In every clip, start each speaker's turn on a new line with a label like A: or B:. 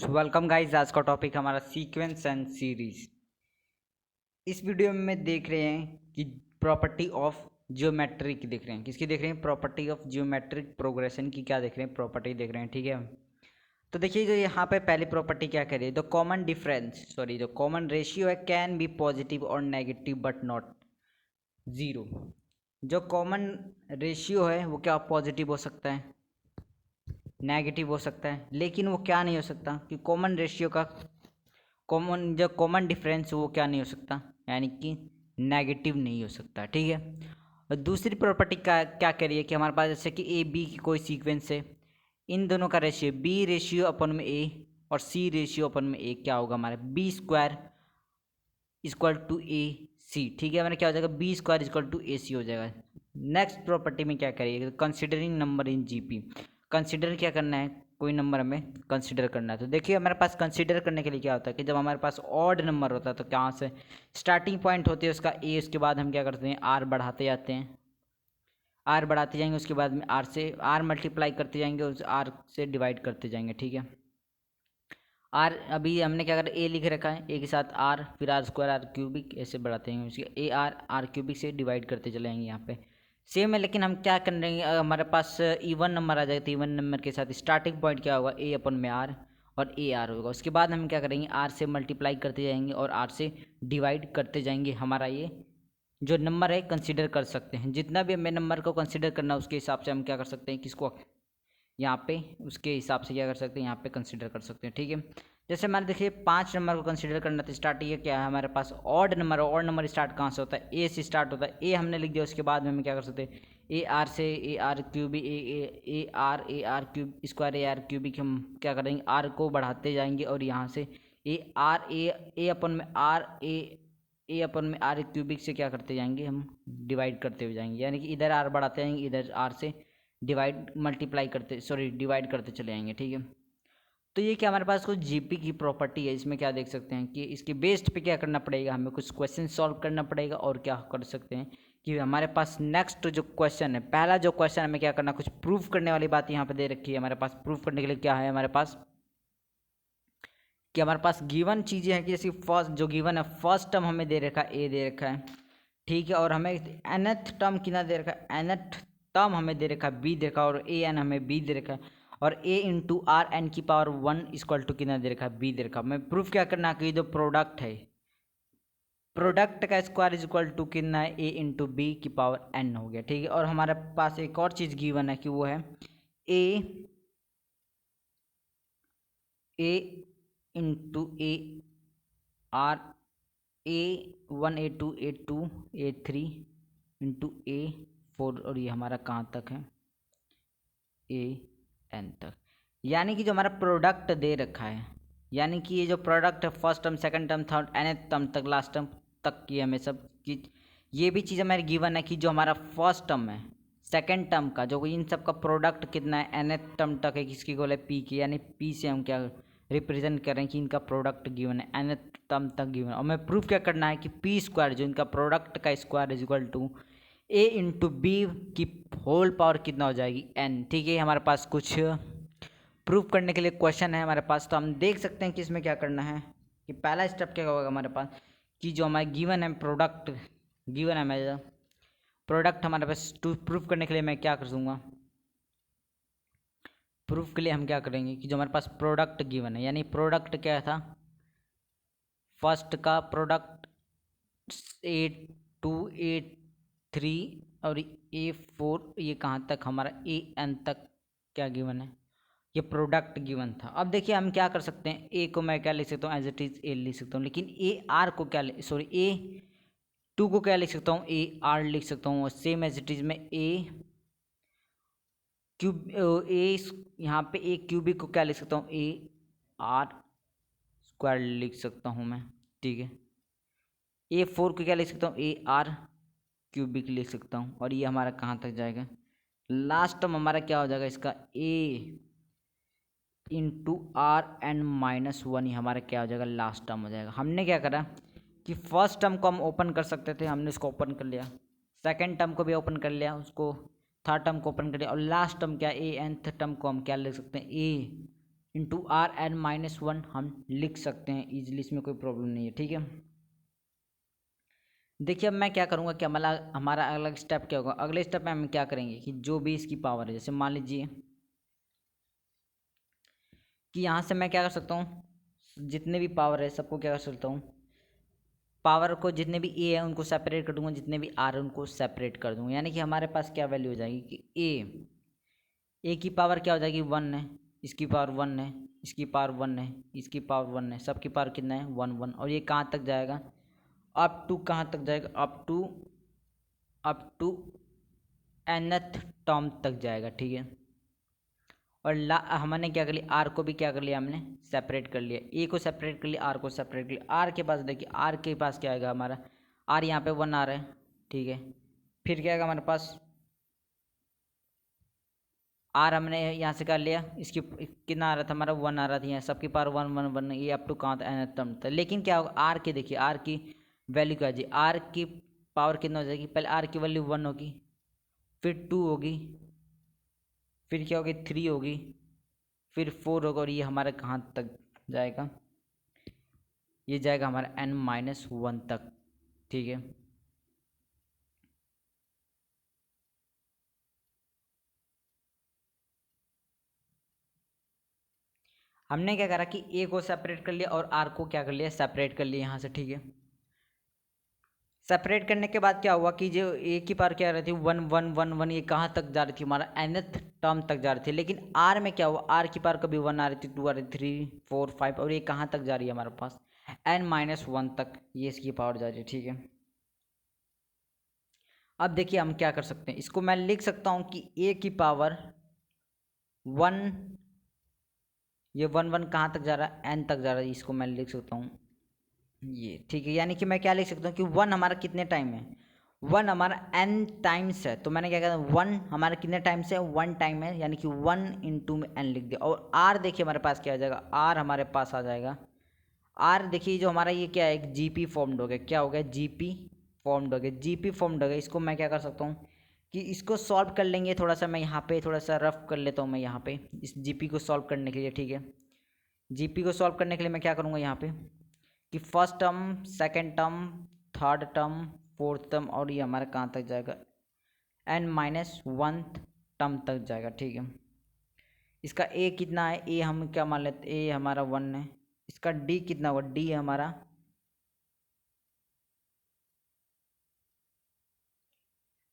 A: Welcome guys. आज का topic हमारा सीक्वेंस एंड सीरीज। इस वीडियो में देख रहे हैं कि प्रॉपर्टी ऑफ जियोमेट्रिक देख रहे हैं। किसकी देख रहे हैं? प्रॉपर्टी ऑफ जियोमेट्रिक प्रोग्रेशन की क्या देख रहे हैं? प्रॉपर्टी देख रहे हैं। ठीक है, तो देखिए जो यहाँ पे पहली प्रॉपर्टी क्या कह रही है, द कॉमन रेशियो है कैन बी पॉजिटिव और नेगेटिव बट नॉट जीरो। जो कॉमन रेशियो है वो क्या पॉजिटिव हो सकता है, नेगेटिव हो सकता है, लेकिन वो क्या नहीं हो सकता कि कॉमन रेशियो का कॉमन डिफरेंस वो क्या नहीं हो सकता, यानी कि नेगेटिव नहीं हो सकता। ठीक है, और दूसरी प्रॉपर्टी का क्या कह रही है कि हमारे पास जैसे कि ए बी की कोई सीक्वेंस है, इन दोनों का रेशियो बी रेशियो अपन में ए और सी रेशियो अपन में ए क्या होगा, हमारा बी स्क्वायर इक्वल टू ए सी। ठीक है, हमारा क्या हो जाएगा, बी स्क्वायर इक्वल टू ए सी हो जाएगा। नेक्स्ट प्रॉपर्टी में क्या करिएगा, considering number in GP. Consider क्या करना है, कोई नंबर हमें कंसिडर करना है। तो देखिए हमारे पास कंसिडर करने के लिए क्या होता है कि जब हमारे पास ऑड नंबर होता है तो कहाँ से स्टार्टिंग पॉइंट होती है उसका ए, उसके बाद हम क्या करते हैं आर बढ़ाते जाते हैं, आर बढ़ाते जाएंगे, उसके बाद में आर से आर मल्टीप्लाई करते जाएंगे, उस आर से डिवाइड करते जाएंगे। ठीक है, आर अभी हमने क्या करा, ए लिख रखा है, ए के साथ आर, फिर आर स्क्वायर आर क्यूबिक ऐसे बढ़ाते हैं, उसके ए आर आर क्यूबिक से डिवाइड करते चले जाएंगे। यहाँ पे सेम है, लेकिन हम क्या कर रहे हैं, हमारे पास इवन नंबर आ जाएगा तो इवन नंबर के साथ स्टार्टिंग पॉइंट क्या होगा, ए अपन में आर और ए आर होगा। उसके बाद हम क्या करेंगे, आर से मल्टीप्लाई करते जाएंगे और आर से डिवाइड करते जाएंगे। हमारा ये जो नंबर है कंसिडर कर सकते हैं, जितना भी हमें नंबर को कंसिडर करना है उसके हिसाब से हम क्या कर सकते हैं, किसको यहाँ पे उसके हिसाब से क्या कर सकते हैं, यहाँ पे कंसिडर कर सकते हैं। ठीक है, जैसे हमारे देखिए 5 नंबर को कंसिडर करना तो स्टार्ट ये क्या है हमारे पास odd number, odd number start कहाँ से होता है, ए से स्टार्ट होता है। ए हमने लिख दिया, उसके बाद में हम क्या कर सकते हैं, ए आर से A R cube A R cube square A R cubic हम क्या करेंगे, आर को बढ़ाते जाएंगे और यहाँ से ए अपन में आर ए अपन में आर क्यूबिक से क्या करते जाएंगे, हम डिवाइड करते हुए जाएंगे, यानी कि इधर आर बढ़ाते जाएंगे, इधर आर से डिवाइड करते चले जाएंगे। ठीक है, तो ये क्या हमारे पास कुछ जीपी की प्रॉपर्टी है। इसमें क्या देख सकते हैं कि इसके बेस्ड पे क्या करना पड़ेगा, हमें कुछ क्वेश्चन सॉल्व करना पड़ेगा और क्या कर सकते हैं कि हमारे पास नेक्स्ट जो क्वेश्चन है, पहला जो क्वेश्चन हमें क्या करना, कुछ प्रूफ करने वाली बात यहाँ पे दे रखी है। हमारे पास प्रूफ करने के लिए क्या है हमारे पास कि हमारे पास गिवन चीज़ें हैं कि जैसे फर्स्ट जो गिवन है, फर्स्ट टर्म हमें दे रखा है ए दे रखा है। ठीक है, और हमें nth टर्म कितना दे रखा है, nth टर्म हमें दे रखा है बी दे रखा है, और ए एन हमें बी दे रखा है, और ए इंटू आर एन की पावर 1 इक्वल टू कितना दे रखा है, बी दे रखा है। हमें प्रूफ क्या करना है कि जो प्रोडक्ट है, प्रोडक्ट का स्क्वायर इज इक्वल टू कितना है, ए इंटू बी की पावर एन हो गया। ठीक है, और हमारे पास एक और चीज़ गिवन है कि वो है a into a r A1 A2 A2 into A4, और ये हमारा कहाँ तक है, AN तक। यानी कि जो हमारा प्रोडक्ट दे रखा है, यानी कि ये जो प्रोडक्ट है first term second term third nth term तक लास्ट टर्म तक की हमें सब की ये भी चीज़ हमारी गिवन है कि जो हमारा फर्स्ट टर्म है सेकंड टर्म का जो इन सब का प्रोडक्ट कितना है nth टर्म तक है, किसकी गोल है पी की, यानी पी से हम क्या रिप्रेजेंट करें कि इनका प्रोडक्ट गिवन है nth टर्म तक गिवन है। और हमें प्रूफ क्या करना है कि पी स्क्वायर जो इनका प्रोडक्ट का square is equal to a into b की होल पावर कितना हो जाएगी एन। ठीक है, हमारे पास कुछ प्रूफ करने के लिए क्वेश्चन है हमारे पास, तो हम देख सकते हैं कि इसमें क्या करना है कि पहला स्टेप क्या होगा हमारे पास कि जो हमारे गिवन है प्रोडक्ट गिवन है मेरा प्रोडक्ट हमारे पास, टू प्रूफ करने के लिए मैं क्या कर दूंगा, प्रूफ के लिए हम क्या करेंगे कि जो हमारे पास प्रोडक्ट गिवन है, यानी प्रोडक्ट क्या था, फर्स्ट का प्रोडक्ट A2 A3 और A4, ये कहाँ तक हमारा AN तक क्या गिवन है, ये प्रोडक्ट गिवन था। अब देखिए हम क्या कर सकते हैं, ए को मैं क्या लिख सकता हूँ एज इट इज ए लिख सकता हूँ, लेकिन ए आर को क्या A2 को क्या लिख सकता हूँ, ए आर लिख सकता हूँ, और सेम एज इट इज में ए क्यूब ए यहाँ पे ए क्यूबिक को क्या लिख सकता हूँ, ए आर स्क्वायर लिख सकता हूँ मैं। ठीक है, A4 को क्या लिख सकता हूँ, ए आर क्यूबिक लिख सकता हूँ, और ये हमारा कहाँ तक जाएगा, लास्ट टर्म हमारा क्या हो जाएगा इसका ए इंटू आर एन माइनस 1, ही हमारा क्या हो जाएगा लास्ट टर्म हो जाएगा। हमने क्या करा कि फर्स्ट टर्म को हम ओपन कर सकते थे, हमने इसको ओपन कर लिया, सेकंड टर्म को भी ओपन कर लिया, उसको थर्ड टर्म को ओपन कर लिया, और लास्ट टर्म क्या ए nth टर्म को हम क्या लिख सकते हैं, a into r n minus one हम लिख सकते हैं ईजिली, इसमें कोई प्रॉब्लम नहीं है। ठीक है, देखिए अब मैं क्या करूँगा कि हमारा अलग स्टेप क्या होगा। अगले स्टेप में हम क्या करेंगे कि जो भी इसकी पावर है, जैसे मान लीजिए कि यहाँ से मैं क्या कर सकता हूँ, जितने भी पावर है सबको क्या कर सकता हूँ, पावर को जितने भी ए है उनको सेपरेट कर दूंगा, जितने भी आर है उनको सेपरेट कर दूंगा। यानी कि हमारे पास क्या वैल्यू हो जाएगी कि ए की पावर क्या हो जाएगी 1 है, इसकी पावर 1 है, इसकी पावर 1 है, इसकी पावर 1 है, सबकी पावर कितना है 1 1। और ये कहाँ तक जाएगा, अप टू कहाँ तक जाएगा, अप टू nth टर्म तक जाएगा। ठीक है, और हमने क्या कर लिया, आर को भी क्या कर लिया, हमने सेपरेट कर लिया, ए को सेपरेट कर लिया, आर को सेपरेट कर लिया। आर के पास देखिए, आर के पास क्या आएगा हमारा, आर यहाँ पे 1 आ रहा है। ठीक है, फिर क्या आएगा हमारे पास, आर हमने यहाँ से कर लिया, इसकी कितना आ रहा था हमारा 1 आ रहा था, यहाँ सबकी पावर 1 1 1, ये अप टू कहाँ था nth टर्म था। लेकिन क्या होगा, आर के देखिए, आर की वैल्यू क्या है, आर की पावर कितना हो जाएगी, पहले आर की वैल्यू 1 होगी, फिर 2 होगी, फिर क्या होगी 3 होगी, फिर 4 होगा, और ये हमारा कहाँ तक जाएगा, ये जाएगा हमारा n-1 तक। ठीक है, हमने क्या करा कि ए को सेपरेट कर लिया और आर को क्या कर लिया, सेपरेट कर लिया यहाँ से। ठीक है, सेपरेट करने के बाद क्या हुआ कि जो ए की पावर क्या रही थी 1 1 1 1, ये कहाँ तक जा रही थी, हमारा nth टर्म तक जा रही थी। लेकिन आर में क्या हुआ, आर की पावर कभी 1 आ रही थी, 2 आ रही थी, 3 4 5, और ये कहाँ तक जा रही है हमारे पास n-1 तक, ये इसकी पावर जा रही है। ठीक है, अब देखिए हम क्या कर सकते हैं, इसको मैं लिख सकता हूँ कि ए की पावर 1, ये 1 1 कहाँ तक जा रहा है, n तक जा रहा है, इसको मैं लिख सकता हूँ ये। ठीक है, यानी कि मैं क्या लिख सकता हूँ कि 1 हमारा कितने टाइम है, 1 हमारा n टाइम्स है, तो मैंने क्या कहता हूँ 1 हमारा कितने टाइम्स है, 1 टाइम है, यानी कि 1 इंटू में n लिख दिया। और r देखिए हमारे पास क्या आ जाएगा, r हमारे पास आ जाएगा, r देखिए जो हमारा ये क्या है, एक जीपी फॉर्म्ड हो गया, क्या हो गया, जीपी फॉर्म्ड हो गया, जीपी फॉर्म्ड हो गया। इसको मैं क्या कर सकता हूँ कि इसको सॉल्व कर लेंगे, थोड़ा सा मैं यहाँ पे थोड़ा सा रफ कर लेता हूँ मैं यहाँ पे इस जीपी को सॉल्व करने के लिए। ठीक है, जीपी को सॉल्व करने के लिए मैं क्या करूँगा यहाँ पे कि first term, second term, third term, fourth term, और ये हमारा कहाँ तक जाएगा, n-1 टर्म तक जाएगा। ठीक है, इसका ए कितना है, ए हम क्या मान लेते, ए हमारा 1 है, इसका डी कितना होगा, डी हमारा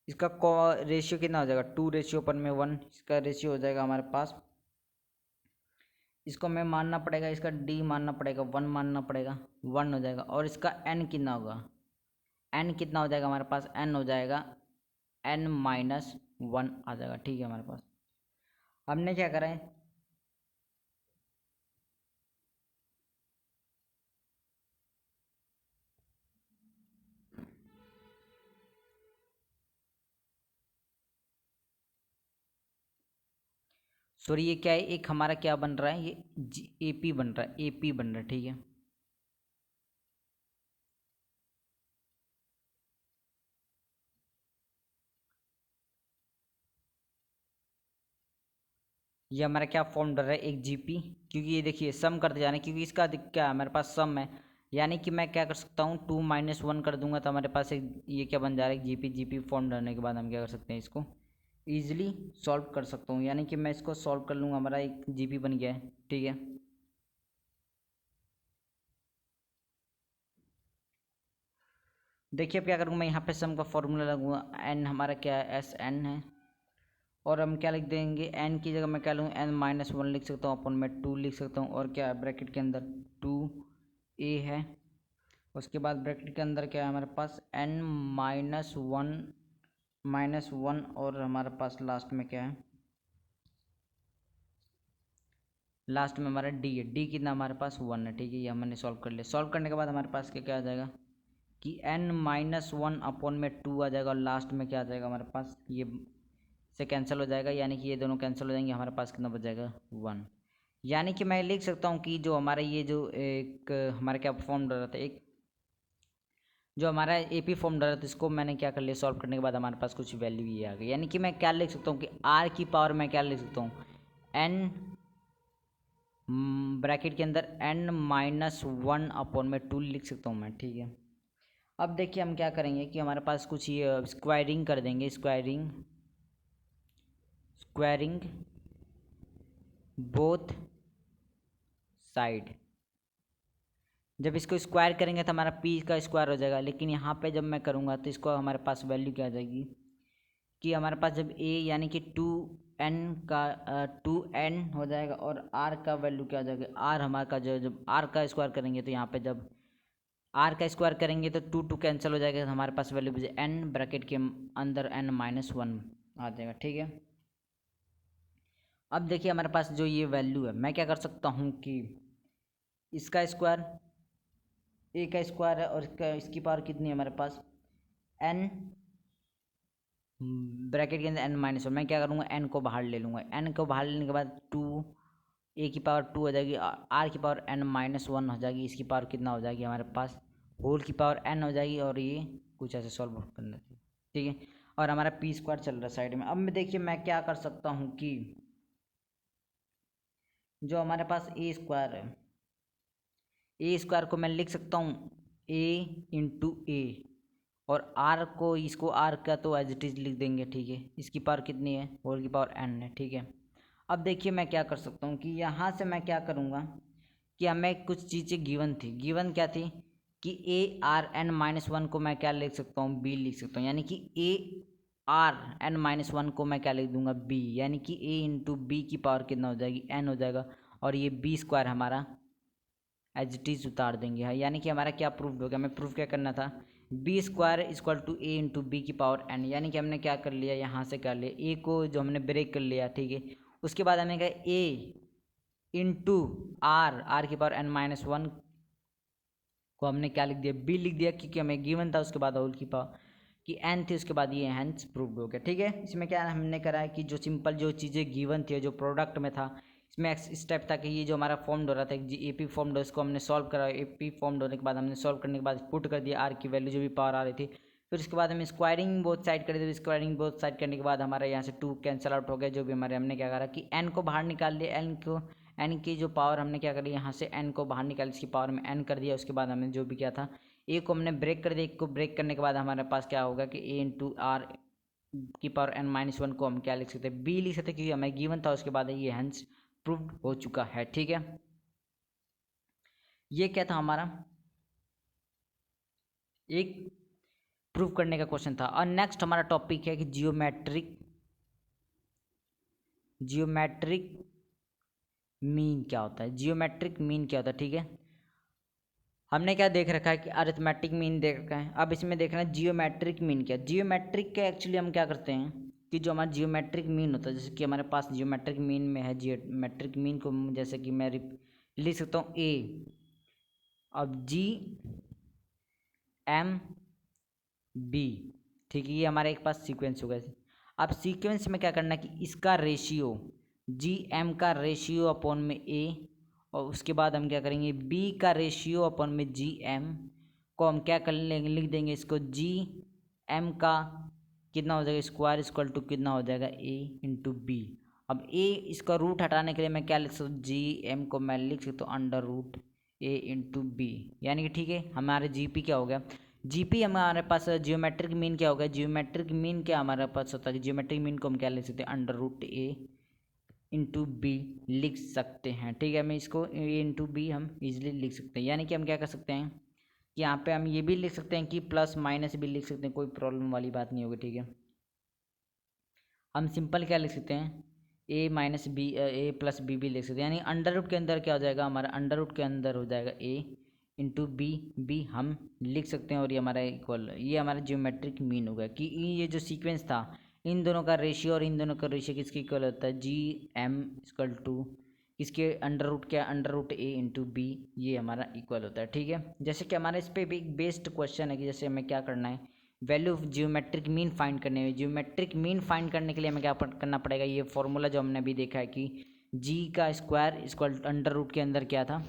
A: इसका रेशियो कितना हो जाएगा, 2:1, इसका रेशियो हो जाएगा हमारे पास, इसको मैं मानना पड़ेगा, इसका डी मानना पड़ेगा, 1 मानना पड़ेगा, 1 हो जाएगा। और इसका n कितना होगा, n कितना हो जाएगा हमारे पास, n हो जाएगा n-1 आ जाएगा। ठीक है, हमारे पास हमने क्या करा है, सॉरी ये क्या है, एक हमारा क्या बन रहा है, ये एपी बन रहा है, एपी बन रहा है। ठीक है, ये हमारा क्या फॉर्म डर रहा है, एक जीपी, क्योंकि ये देखिए सम करते जा रहे हैं, क्योंकि इसका क्या है हमारे पास सम है, यानी कि मैं क्या कर सकता हूँ 2-1 कर दूंगा, तो हमारे पास एक ये क्या बन जा रहा है, जीपी, जीपी फॉर्म डरने के बाद हम क्या कर सकते हैं, इसको ईजिली सॉल्व कर सकता हूँ, यानी कि मैं इसको सॉल्व कर लूँगा, हमारा एक जीपी बन गया है। ठीक है, देखिए अब क्या करूँगा, मैं यहाँ पे सम का फॉर्मूला लगूंगा, एन हमारा क्या है, एस एन है, और हम क्या लिख देंगे, n की जगह मैं क्या लूँ, n-1 लिख सकता हूँ, अपन में 2 लिख सकता हूँ, और क्या है ब्रैकेट के अंदर 2a है, उसके बाद ब्रैकेट के अंदर क्या है हमारे पास n-1, और हमारे पास लास्ट में क्या है, लास्ट में हमारा d है, d कितना हमारे पास 1 है। ठीक है, ये हमने सॉल्व कर लिया, सॉल्व करने के बाद हमारे पास क्या क्या आ जाएगा कि n-1 अपॉन में 2 आ जाएगा, और लास्ट में क्या आ जाएगा हमारे पास, ये से कैंसिल हो जाएगा, यानी कि ये दोनों कैंसिल हो जाएंगे, हमारे पास कितना बच जाएगा 1। यानी कि मैं लिख सकता हूँ कि जो हमारा ये जो एक हमारा क्या फॉर्म डर रहा था, एक जो हमारा एपी फॉर्म डर रहा था, इसको मैंने क्या कर लिया, सॉल्व करने के बाद हमारे पास कुछ वैल्यू ये आ गई। यानी कि मैं क्या लिख सकता हूँ कि आर की पावर मैं क्या लिख सकता हूँ, एन ब्रैकेट के अंदर n-1 अपॉन में 2 लिख सकता हूँ मैं, ठीक है। अब देखिए हम क्या करेंगे कि हमारे पास कुछ ये स्क्वायरिंग कर देंगे, स्क्वायरिंग बोथ साइड। जब इसको स्क्वायर करेंगे तो हमारा पी का स्क्वायर हो जाएगा, लेकिन यहाँ पे जब मैं करूँगा तो इसको हमारे पास वैल्यू क्या आ जाएगी कि हमारे पास जब ए यानी कि 2n हो जाएगा और आर का वैल्यू क्या हो जाएगा, आर हमारे का जब आर का स्क्वायर करेंगे तो यहाँ पे जब आर का स्क्वायर करेंगे तो 2 कैंसिल हो जाएगा, तो हमारे पास वैल्यू बचे n ब्रैकेट के अंदर n-1 आ जाएगा, ठीक है। अब देखिए हमारे पास जो ये वैल्यू है, मैं क्या कर सकता हूँ कि इसका स्क्वायर ए का स्क्वायर है और इसकी पावर कितनी है हमारे पास n ब्रैकेट के अंदर n-1। मैं क्या करूँगा, n को बाहर ले लूँगा, n को बाहर लेने के बाद 2 ए की पावर 2 हो जाएगी, आर की पावर n-1 हो जाएगी, इसकी पावर कितना हो जाएगी हमारे पास होल की पावर n हो जाएगी, और ये कुछ ऐसे सॉल्व करना चाहिए, ठीक है। और हमारा पी स्क्वायर चल रहा है साइड में। अब मैं देखिए मैं क्या कर सकता हूँ कि जो हमारे पास ए स्क्वायर है, ए स्क्वायर को मैं लिख सकता हूँ ए इंटू ए, और आर को इसको आर का तो एज इट इज़ लिख देंगे, ठीक है। इसकी पावर कितनी है, होल की पावर n है, ठीक है। अब देखिए मैं क्या कर सकता हूँ कि यहाँ से मैं क्या करूँगा कि हमें कुछ चीज़ें गिवन थी, गिवन क्या थी कि ए आर n-1 को मैं क्या लिख सकता हूँ, बी लिख सकता हूँ, यानी कि ए आर n-1 को मैं क्या लिख दूंगा, बी, यानी कि ए इंटू बी की पावर कितना हो जाएगी, n हो जाएगा, और ये बी स्क्वायर हमारा एज इट इज़ उतार देंगे, है। यानी कि हमारा क्या प्रूफ हो गया, हमें प्रूफ क्या करना था, b square equal to a into b की पावर n, यानी कि हमने क्या कर लिया, यहाँ से कर लिया ए को जो हमने ब्रेक कर लिया, ठीक है। उसके बाद हमने कहा ए इंटू आर की पावर n-1 को हमने क्या लिख दिया, बी लिख दिया, क्योंकि हमें गिवन था। उसके बाद होल की पावर कि n थी, उसके बाद ये हैंस प्रूव्ड हो गया, ठीक है। इसमें क्या हमने करा है कि जो सिंपल जो चीज़ें गिवन थी, जो प्रोडक्ट में था, इसमें स्टेप था कि ये जो हमारा फॉर्म हो रहा था ए पी फॉर्म, इसको हमने सॉल्व करा, ए पी फॉर्म होने के बाद हमने सॉल्व करने के बाद पुट कर दिया आर की वैल्यू जो भी पावर आ रही थी। फिर उसके बाद हमें स्क्वायरिंग बोथ साइड कर दी, स्क्वायरिंग बोथ साइड करने के बाद हमारा यहाँ से 2 कैंसिल आउट हो गया, जो भी हमारे हमने क्या करा कि n को बाहर निकाल लिया, n की जो पावर हमने क्या करी, यहाँ से n को बाहर निकाल इसकी पावर में n कर दिया। उसके बाद हमने जो भी किया था, ए को हमने ब्रेक कर दिया, एक को ब्रेक करने के बाद हमारे पास क्या होगा कि ए इंटू आर की पावर n-1 को हम क्या लिख सकते हैं, बी लिख सकते हैं, क्योंकि हमें गिवन था। उसके बाद ये हैंस प्रूव्ड हो चुका है, ठीक है। ये क्या था हमारा एक प्रूव करने का क्वेश्चन था। और नेक्स्ट हमारा टॉपिक है कि जियोमेट्रिक मीन क्या होता है, जियोमेट्रिक मीन क्या होता है, ठीक है। हमने क्या देख रखा है कि अरिथमेटिक मीन देख रखा है, अब इसमें देखना है जियोमेट्रिक मीन क्या। जियोमेट्रिक का एक्चुअली हम क्या करते हैं कि जो हमारा जियोमेट्रिक मीन होता है, जैसे कि हमारे पास जियोमेट्रिक मीन में है, जियोमेट्रिक मीन को जैसे कि मैं लिख सकता हूँ ए, अब जी एम बी, ठीक है। ये हमारे एक पास सीक्वेंस होगा। अब सीक्वेंस में क्या करना है कि इसका रेशियो जी एम का रेशियो अपॉन में ए, और उसके बाद हम क्या करेंगे बी का रेशियो अपॉन में जी एम को हम क्या कर लेंगे, लिख देंगे इसको जी एम का कितना हो जाएगा स्क्वायर इक्वल टू कितना हो जाएगा ए इंटू बी। अब ए इसका रूट हटाने के लिए मैं क्या लिख सकता हूँ, जी एम को मैं लिख सकता हूँ अंडर रूट ए इंटू बी, यानी कि ठीक है हमारे जी पी क्या हो गया, जीपी हमारे पास जियोमेट्रिक मीन क्या होगा, जियोमेट्रिक मीन क्या हमारे पास होता है, जियोमेट्रिक मीन को हम क्या लिख सकते हैं अंडर रूट ए इंटू बी लिख सकते हैं, ठीक है। हमें इसको ए इंटू बी हम इजीली लिख सकते हैं, यानी कि हम क्या कर सकते हैं कि यहाँ पे हम ये भी लिख सकते हैं कि प्लस माइनस भी लिख सकते हैं, कोई प्रॉब्लम वाली बात नहीं होगी, ठीक है। हम सिंपल क्या लिख सकते हैं ए माइनस बी, ए प्लस बी भी लिख सकते हैं, यानी अंडर रूट के अंदर क्या हो जाएगा हमारा, अंडर रूट के अंदर हो जाएगा ए इंटू बी, बी हम लिख सकते हैं, और ये हमारा इक्वल, ये हमारा जियोमेट्रिक मीन होगा कि ये जो सीक्वेंस था इन दोनों का रेशियो, और इन दोनों का रेशियो किसके इक्वल होता है, जी एम इक्वल टू इसके अंडर रूट क्या, अंडर रूट ए इंटू बी, ये हमारा इक्वल होता है, ठीक है। जैसे कि हमारे इस पर भी एक बेस्ड क्वेश्चन है कि जैसे हमें क्या करना है, value of geometric mean find करने में, जियोमेट्रिक मीन फाइंड करने के लिए हमें क्या करना पड़ेगा, ये फॉर्मूला जो हमने अभी देखा है कि जी का स्क्वायर इक्वल अंडर रूट के अंदर क्या था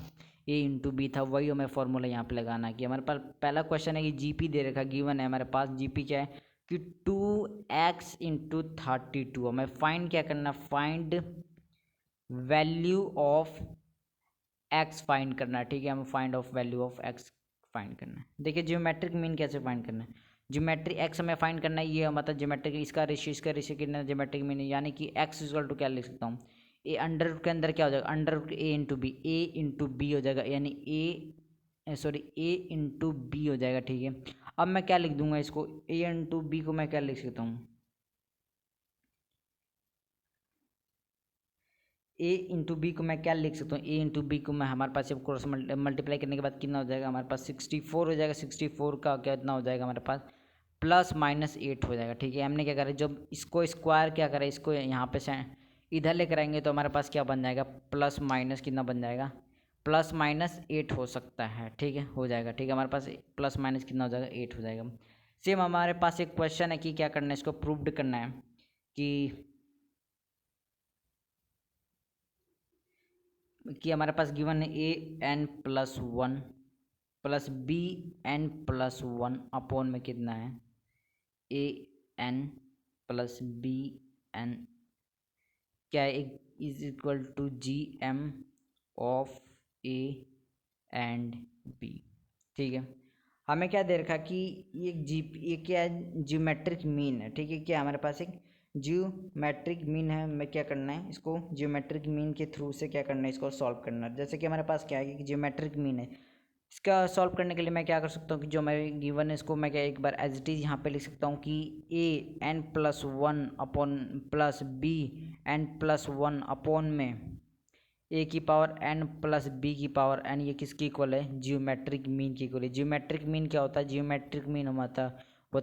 A: ए इंटू बी था, वही हमें फॉर्मूला यहाँ पे लगाना है। कि हमारे पास पहला क्वेश्चन है कि जीपी दे रखा गिवन है हमारे पास, जीपी क्या है कि 2x इंटू 32, हमें फाइंड क्या करना, find value of x find करना है, ठीक है, हमें find of value of x find करना है। देखिए ज्योमेट्रिक मीन कैसे फाइंड करना है, ज्योमेट्रिक एक्स हमें फाइंड करना है, ये मतलब ज्योमेट्रिक इसका रेशियो कितना ज्योमेट्रिक मीन, यानी कि एक्स इक्वल टू क्या लिख सकता हूँ, ए अंडर रूट के अंदर क्या हो जाएगा, अंडर रूट ए इंटू बी हो जाएगा, यानी ए इंटू बी हो जाएगा, ठीक है। अब मैं क्या लिख दूंगा इसको, ए इंटू बी को मैं क्या लिख सकता हूँ, ए इंटू बी को मैं क्या लिख सकता हूँ, ए इंटू बी को मैं हमारे पास जब क्रॉस मल्टीप्लाई करने के बाद कितना हो जाएगा हमारे पास 64 हो जाएगा, 64 का क्या इतना हो जाएगा हमारे पास +-8 हो जाएगा, ठीक है। हमने क्या करा, जब इसको स्क्वायर क्या करा, इसको यहाँ पे से इधर लेकर आएंगे तो हमारे पास क्या बन जाएगा, प्लस माइनस कितना बन जाएगा, +-8 हो सकता है, ठीक है, हो जाएगा, ठीक है, हमारे पास प्लस माइनस कितना हो जाएगा, 8 हो जाएगा। सेम हमारे पास एक क्वेश्चन है कि क्या करना है, इसको प्रूव्ड करना है कि हमारे पास गिवन है an+1 प्लस bn+1 अपॉन में कितना है an+bn क्या है, is equal to gm of a and b, ठीक है। हमें क्या दे रखा कि ये क्या है, ज्योमेट्रिक मीन है, ठीक है, क्या हमारे पास एक ज्योमेट्रिक मीन है, हमें क्या करना है, इसको ज्योमेट्रिक मीन के थ्रू से क्या करना है, इसको सॉल्व करना है। जैसे कि हमारे पास क्या है कि ज्योमेट्रिक मीन है, इसका सॉल्व करने के लिए मैं क्या कर सकता हूँ कि जो मेरे गिवन है इसको मैं क्या एक बार एज इट इज़ यहाँ पे लिख सकता हूँ कि an+1 upon plus bn+1 upon में a⁴n+b⁴n, ये किसकी इक्वल है, जियोमेट्रिक मीन की इक्वल है। जियोमेट्रिक मीन क्या होता है, जियोमेट्रिक मीन होता है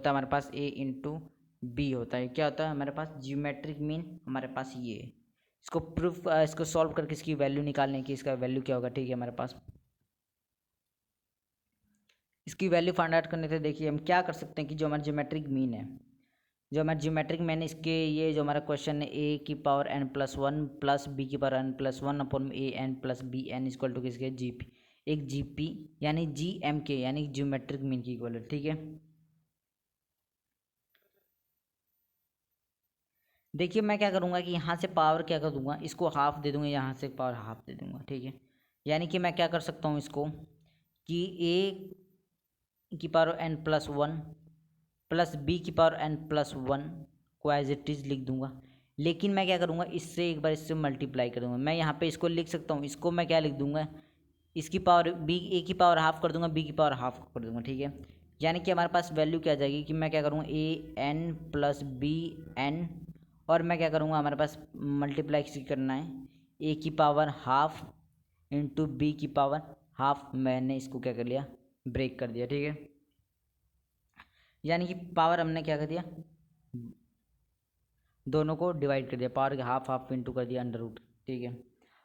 A: हमारे पास a इंटू बी होता है, क्या होता है हमारे पास जियोमेट्रिक मीन हमारे पास ये है। इसको प्रूफ इसको सॉल्व करके इसकी वैल्यू निकालने की, इसका वैल्यू क्या होगा, ठीक है, हमारे पास इसकी वैल्यू फाइंड आउट करने से देखिए हम क्या कर सकते हैं कि जो हमारा ज्योमेट्रिक मीन है, जो हमारा ज्योमेट्रिक मीन इसके ये जो हमारा क्वेश्चन है a⁴n+1 plus b⁴n+1 upon an+bn equal to किसके जीपी, एक जीपी यानी जीएम के यानी ज्योमेट्रिक मीन की इक्वल है, ठीक है। देखिए मैं क्या करूँगा कि यहाँ से पावर क्या कर दूंगा, इसको हाफ दे दूंगा, यहाँ से पावर हाफ दे दूंगा, ठीक है। यानी कि मैं क्या कर सकता हूँ इसको कि a⁴n+1 प्लस b⁴n+1 को एज इट इज़ लिख दूंगा, लेकिन मैं क्या करूँगा इससे एक बार इससे मल्टीप्लाई कर दूँगा। मैं यहाँ पे इसको लिख सकता हूँ, इसको मैं क्या लिख दूँगा, इसकी पावर a की पावर हाफ कर दूँगा, b की पावर हाफ कर दूँगा, ठीक है। यानी कि हमारे पास वैल्यू क्या आ जाएगी कि मैं क्या करूँगा an+bn और मैं क्या करूँगा हमारे पास मल्टीप्लाई किसी करना है a की पावर हाफ इंटू b की पावर हाफ, मैंने इसको क्या कर लिया ब्रेक कर दिया, ठीक है। यानी कि पावर हमने क्या कर दिया, दोनों को डिवाइड कर दिया, पावर के हाफ हाफ इंटू कर दिया अंडर रूट, ठीक है।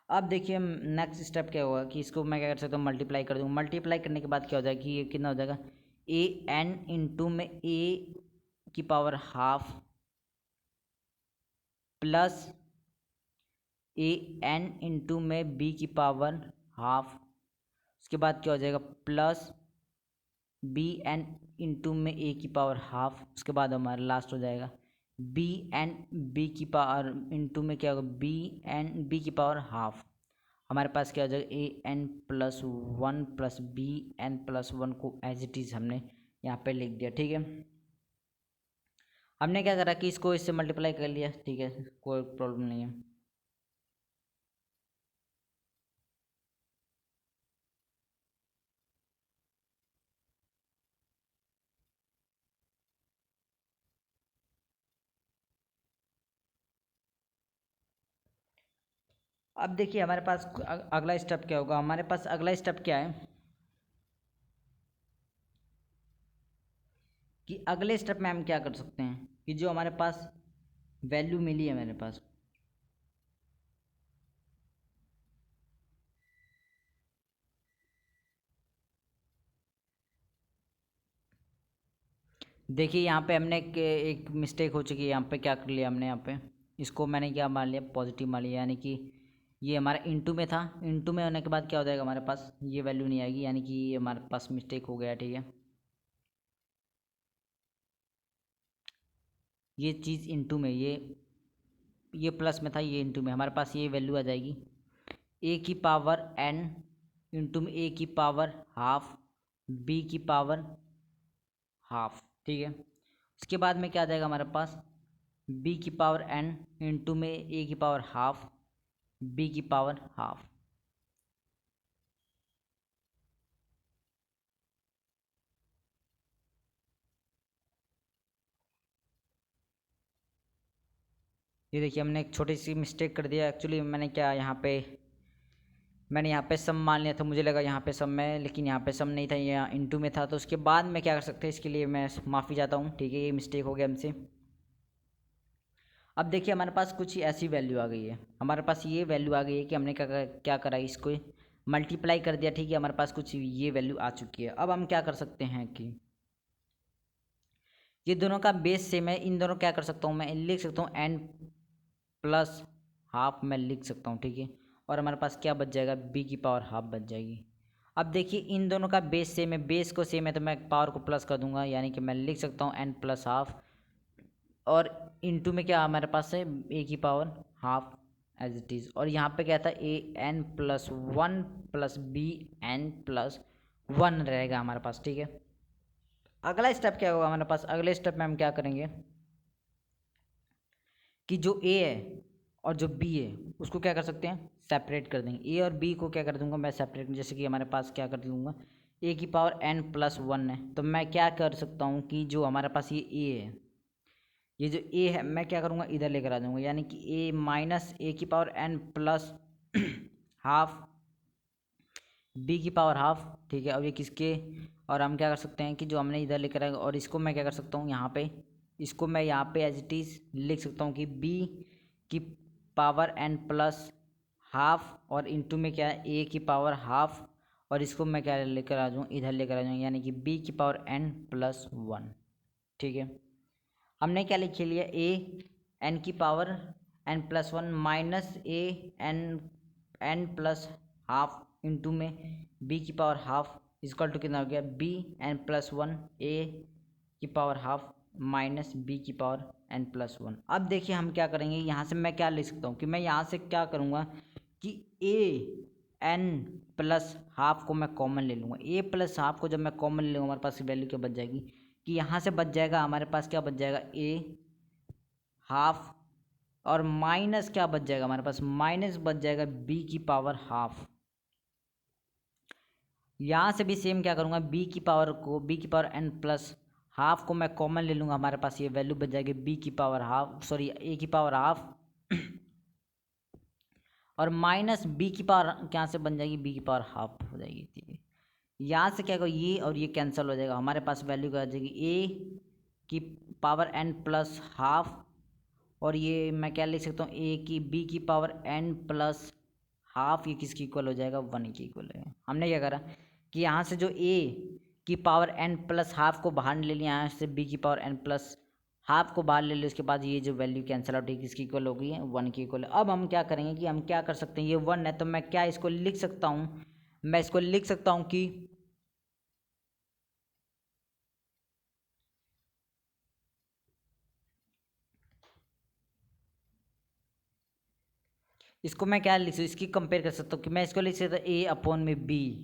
A: अब देखिए नेक्स्ट स्टेप क्या होगा कि इसको मैं क्या कर सकता हूँ मल्टीप्लाई कर दूँगा, मल्टीप्लाई करने के बाद क्या हो जाएगा कि ये कितना हो जाएगा an इंटू में a⁴ प्लस an इंटू में b⁴, उसके बाद क्या हो जाएगा प्लस bn इंटू में a⁴, उसके बाद हमारा लास्ट हो जाएगा bn b⁴ इंटू में क्या होगा b⁴, हमारे पास क्या हो जाएगा an+1 प्लस bn+1 को एज इट इज़ हमने यहाँ पे लिख दिया, ठीक है। हमने क्या करा कि इसको इससे मल्टीप्लाई कर लिया, ठीक है, कोई प्रॉब्लम नहीं है। अब देखिए हमारे पास अगला स्टेप क्या होगा, हमारे पास अगला स्टेप क्या है कि अगले स्टेप में हम क्या कर सकते हैं कि जो हमारे पास वैल्यू मिली है मेरे पास, देखिए यहाँ पे हमने एक मिस्टेक हो चुकी है, यहाँ पे क्या कर लिया हमने, यहाँ पे इसको मैंने क्या मान लिया पॉजिटिव मान लिया, यानी कि ये हमारा इंटू में था, इंटू में होने के बाद क्या हो जाएगा हमारे पास ये वैल्यू नहीं आएगी, यानी कि ये हमारे पास मिस्टेक हो गया, ठीक है। ये चीज़ इंटू में ये प्लस में था, ये इंटू में, हमारे पास ये वैल्यू आ जाएगी a⁴n इंटू में ए की पावर हाफ बी की पावर हाफ, ठीक है। उसके बाद में क्या आ जाएगा हमारे पास बी की पावर एन इंटू में ए की पावर हाफ बी की पावर हाफ। ये देखिए हमने एक छोटी सी मिस्टेक कर दिया। एक्चुअली मैंने यहाँ पे सम मान लिया था, मुझे लगा यहाँ पे सम है, लेकिन यहाँ पे सम नहीं था, यहाँ इंटू में था। तो उसके बाद में क्या कर सकते हैं, इसके लिए मैं माफ़ी चाहता हूँ, ठीक है, ये मिस्टेक हो गया हमसे। अब देखिए हमारे पास कुछ ऐसी वैल्यू आ गई है, हमारे पास ये वैल्यू आ गई है कि हमने क्या करा, इसको मल्टीप्लाई कर दिया, ठीक है। हमारे पास कुछ ये वैल्यू आ चुकी है। अब हम क्या कर सकते हैं कि ये दोनों का बेस सेम है, इन दोनों क्या कर सकता हूँ, मैं लिख सकता हूँ एन प्लस हाफ मैं लिख सकता हूँ, ठीक है। और हमारे पास क्या बच जाएगा, बी की पावर हाफ बच जाएगी। अब देखिए इन दोनों का बेस सेम है, बेस को सेम है तो मैं पावर को प्लस कर दूंगा, यानी कि मैं लिख सकता हूँ एन प्लस हाफ और इनटू में क्या हमारे पास है ए की power half as it is. और यहाँ पे क्या था a n plus one plus b n plus one रहेगा हमारे पास, ठीक है। अगला स्टेप क्या होगा हमारे पास, अगले स्टेप में हम क्या करेंगे कि जो ए है और जो बी है उसको क्या कर सकते हैं, सेपरेट कर देंगे। ए और बी को क्या कर दूंगा मैं सेपरेट, जैसे कि हमारे पास क्या कर दूंगा ए की पावर एन प्लस वन है, तो मैं क्या कर सकता हूँ कि जो हमारे पास ये ए है, ये जो ए है मैं क्या करूँगा इधर लेकर आ जाऊँगा, यानी कि ए माइनस ए की power n plus half b की पावर हाफ, ठीक है। अब ये किसके, और हम क्या कर सकते हैं कि जो हमने इधर लेकर आएगा, और इसको मैं क्या कर सकता हूँ यहाँ पे, इसको मैं यहाँ पे एज इट इज़ लिख सकता हूँ कि बी की पावर एन प्लस हाफ और इनटू में क्या है ए की पावर हाफ, और इसको मैं क्या लेकर आ जाऊँ इधर लेकर आ जाऊँ, यानी कि बी की पावर एन प्लस वन, ठीक है। हमने क्या लिख लिया ए एन की power n plus one minus a n n plus half into में बी की पावर हाफ इजक्वल टू कितना हो गया b n plus one a की पावर हाफ माइनस बी की पावर एन प्लस वन। अब देखिए हम क्या करेंगे, यहाँ से मैं क्या लिख सकता हूँ कि मैं यहाँ से क्या करूँगा कि ए एन प्लस हाफ को मैं कॉमन ले लूँगा। ए प्लस हाफ को जब मैं कॉमन ले लूँगा हमारे पास वैल्यू क्या बच जाएगी कि यहाँ से बच जाएगा हमारे पास क्या बच जाएगा ए हाफ और माइनस क्या बच जाएगा हमारे पास, माइनस बच जाएगा बी की पावर हाफ। यहाँ से भी सेम क्या करूँगा बी की पावर एन प्लस हाफ को मैं कॉमन ले लूँगा, हमारे पास ये वैल्यू बच जाएगी बी की पावर हाफ सॉरी ए की पावर हाफ और माइनस बी की पावर क्या से बन जाएगी बी की पावर हाफ हो जाएगी, ठीक है। यहाँ से क्या होगा ये और ये कैंसिल हो जाएगा, हमारे पास वैल्यू क्या आ जाएगी ए की पावर एन प्लस हाफ और ये मैं क्या लिख सकता हूँ ए की बी की पावर एन प्लस हाफ, ये किसकी इक्वल हो जाएगा वन के इक्वल है। हमने क्या करा कि यहाँ से जो ए की पावर एन प्लस हाफ को बाहर ले लिया, यहाँ से बी की पावर एन प्लस हाफ को बाहर ले लिया, उसके बाद ये जो वैल्यू कैंसिल आउट है किसकी इक्वल हो गई है वन की इक्वल है। अब हम क्या करेंगे कि हम क्या कर सकते हैं, ये वन है तो मैं क्या इसको लिख सकता हूँ, मैं इसको लिख सकता हूँ कि इसको मैं क्या लिख सकता हूँ, इसकी कंपेयर कर सकता हूँ कि मैं इसको लिख सकता हूँ ए अपॉन में बी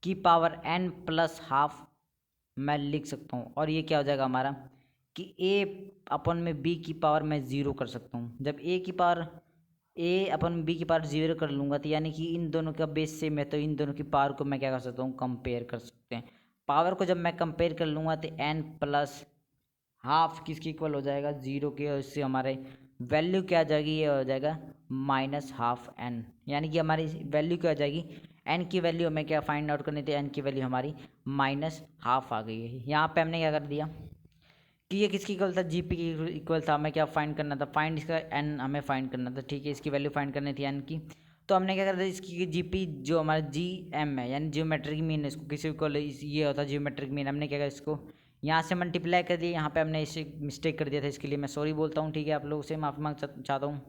A: की पावर एन प्लस हाफ मैं लिख सकता हूँ, और ये क्या हो जाएगा हमारा कि ए अपन में बी की पावर मैं ज़ीरो कर सकता हूँ। जब ए अपन बी की पावर ज़ीरो कर लूँगा तो यानी कि इन दोनों का बेस सेम है, तो इन दोनों की पावर को मैं क्या कर सकता हूँ कंपेयर कर सकते हैं। पावर को जब मैं कंपेयर कर लूँगा तो एन प्लस हाफ किसकी इक्वल हो जाएगा ज़ीरो के, और इससे हमारे वैल्यू क्या आ जाएगी ये हो जाएगा माइनस हाफ एन, यानी कि हमारी वैल्यू क्या हो जाएगी एन की वैल्यू हमें क्या फाइंड आउट करनी थी, एन की वैल्यू हमारी माइनस हाफ आ गई है। यहाँ पे हमने क्या कर दिया कि ये किसकी इक्वल था जी पी की इक्वल था, हमें क्या फाइंड करना था फाइंड इसका एन हमें फाइंड करना था, ठीक है। इसकी वैल्यू फाइंड करनी थी एन की, तो हमने क्या कर दिया इसकी जी पी जो हमारा जी एम है यानी जियोमेट्रिक मीन है, इसको किसी को ये होता है जियोमेट्रिक मीन, हमने क्या किया इसको यहाँ से मल्टीप्लाई कर दिया, यहाँ पे हमने इसे मिस्टेक कर दिया था, इसके लिए मैं सॉरी बोलता हूँ, ठीक है। आप लोगों से माफ़ी मांग चाहता हूँ,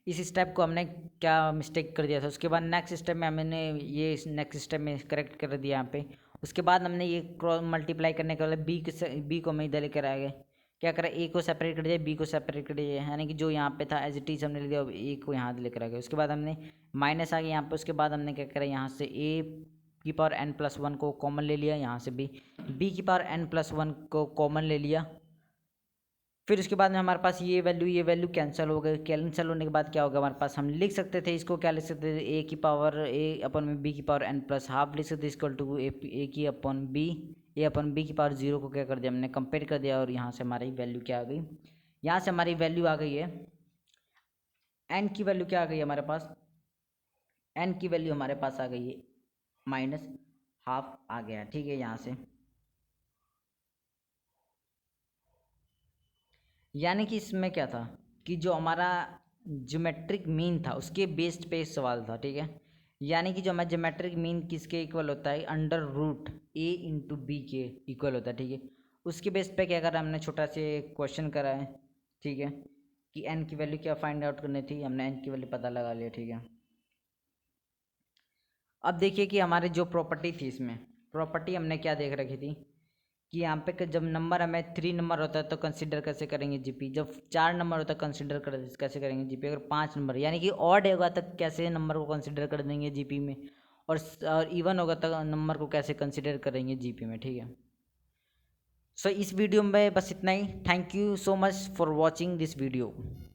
A: इस स्टेप को हमने क्या मिस्टेक कर दिया था। उसके बाद नेक्स्ट स्टेप में हमने ये नेक्स्ट स्टेप में करेक्ट कर दिया यहाँ पे। उसके बाद हमने ये क्रॉस मल्टीप्लाई करने के बाद बी को हम इधर लेकर आ गए, क्या करा, ए को सेपरेट कर दिया, बी को सेपरेट कर दिया, यानी कि जो यहाँ पे था एज इट इज हमने ले लिया, ए को यहाँ लेकर आ गया। उसके बाद हमने माइनस आ गया यहाँ पे। उसके बाद हमने क्या करा, यहाँ से ए की पावर एन प्लस वन को कॉमन ले लिया, यहाँ से बी की पावर एन प्लस वन को कॉमन ले लिया। फिर उसके बाद में हमारे पास ये वैल्यू कैंसिल हो गए। कैंसिल होने के बाद क्या होगा हमारे पास, हम लिख सकते थे इसको, क्या लिख सकते थे, ए की पावर ए अपन में बी की पावर एन प्लस हाफ लिख सकते, इक्वल टू ए की अपन बी, ए अपन बी की पावर जीरो को क्या कर दिया हमने, कंपेयर कर दिया, और यहाँ से हमारी वैल्यू क्या आ गई, यहाँ से हमारी वैल्यू आ गई है, एन की वैल्यू क्या आ गई हमारे पास, एन की वैल्यू हमारे पास आ गई है माइनस हाफ आ गया। ठीक है, यहाँ से यानी कि इसमें क्या था कि जो हमारा ज्योमेट्रिक मीन था उसके बेस्ड पे सवाल था। ठीक है, यानी कि जो हमारा ज्योमेट्रिक मीन किसके इक्वल होता है, अंडर रूट ए इंटू बी के इक्वल होता है। ठीक है, उसके बेस पे क्या करा हमने, छोटा से क्वेश्चन करा है। ठीक है, कि एन की वैल्यू क्या फाइंड आउट करनी थी, हमने एन की वैल्यू पता लगा लिया। ठीक है, अब देखिए कि हमारी जो प्रॉपर्टी थी, इसमें प्रॉपर्टी हमने क्या देख रखी थी कि यहाँ पे जब नंबर हमें 3 नंबर होता है तो कंसिडर कैसे करेंगे जीपी, जब 4 नंबर होता है कंसिडर कैसे करेंगे जीपी, अगर 5 नंबर यानी कि ऑड होगा तो कैसे नंबर को कंसिडर कर देंगे जीपी में, और इवन होगा तो नंबर को कैसे कंसिडर करेंगे जीपी में। ठीक है, सो इस वीडियो में बस इतना ही। Thank you so much for watching this video.